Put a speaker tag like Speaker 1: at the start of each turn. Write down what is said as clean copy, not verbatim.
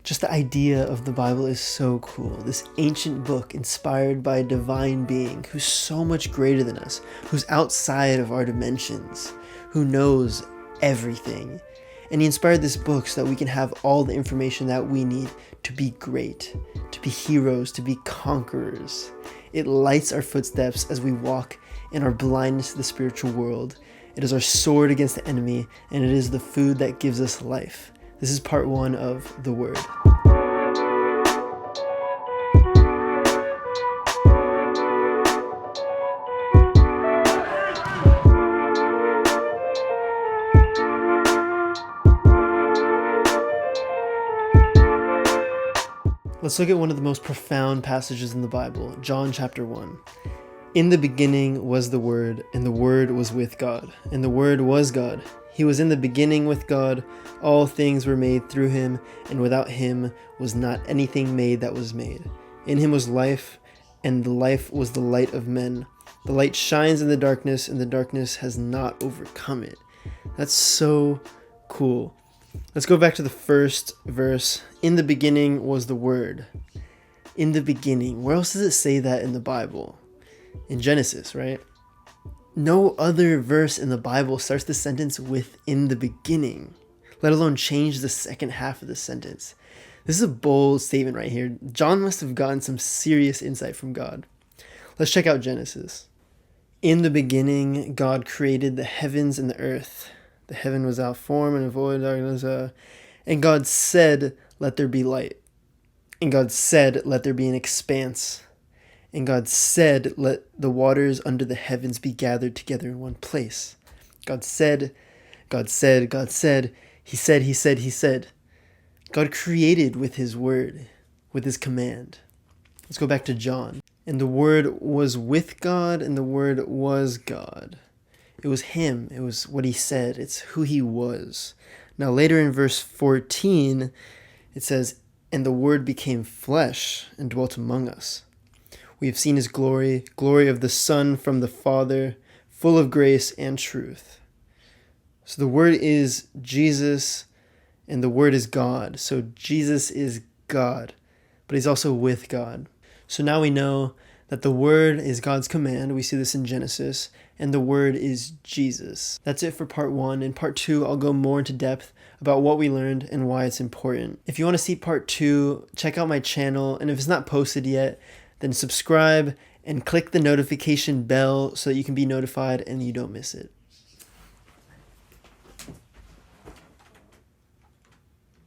Speaker 1: Just the idea of the Bible is so cool. This ancient book inspired by a divine being who's so much greater than us, who's outside of our dimensions, who knows everything. And he inspired this book so that we can have all the information that we need to be great, to be heroes, to be conquerors. It lights our footsteps as we walk in our blindness to the spiritual world. It is our sword against the enemy, and it is the food that gives us life. This is part 1 of The Word. Let's look at one of the most profound passages in the Bible, John chapter 1. In the beginning was the Word, and the Word was with God, and the Word was God. He was in the beginning with God. All things were made through him, and without him was not anything made that was made. In him was life, and the life was the light of men. The light shines in the darkness, and the darkness has not overcome it. That's so cool. Let's go back to the first verse. In the beginning was the Word. In the beginning. Where else does it say that in the Bible? In Genesis, right? No other verse in the Bible starts the sentence with "in the beginning," let alone change the second half of the sentence. This is a bold statement right here. John must have gotten some serious insight from God. Let's check out Genesis. In the beginning, God created the heavens and the earth. The heaven was without form and void, darkness, and God said, "Let there be light." And God said, "Let there be an expanse." And God said, "Let the waters under the heavens be gathered together in one place." God said, God said, God said, He said, He said, He said. God created with His word, with His command. Let's go back to John. And the Word was with God, and the Word was God. It was Him. It was what He said. It's who He was. Now later in verse 14, it says, "And the Word became flesh and dwelt among us. We have seen His glory, glory of the Son from the Father, full of grace and truth." So the Word is Jesus, and the Word is God. So Jesus is God, but He's also with God. So now we know that the Word is God's command. We see this in Genesis, and the Word is Jesus. That's it for part 1. In part 2, I'll go more into depth about what we learned and why it's important. If you want to see part 2, check out my channel, and if it's not posted yet, then subscribe and click the notification bell so that you can be notified and you don't miss it.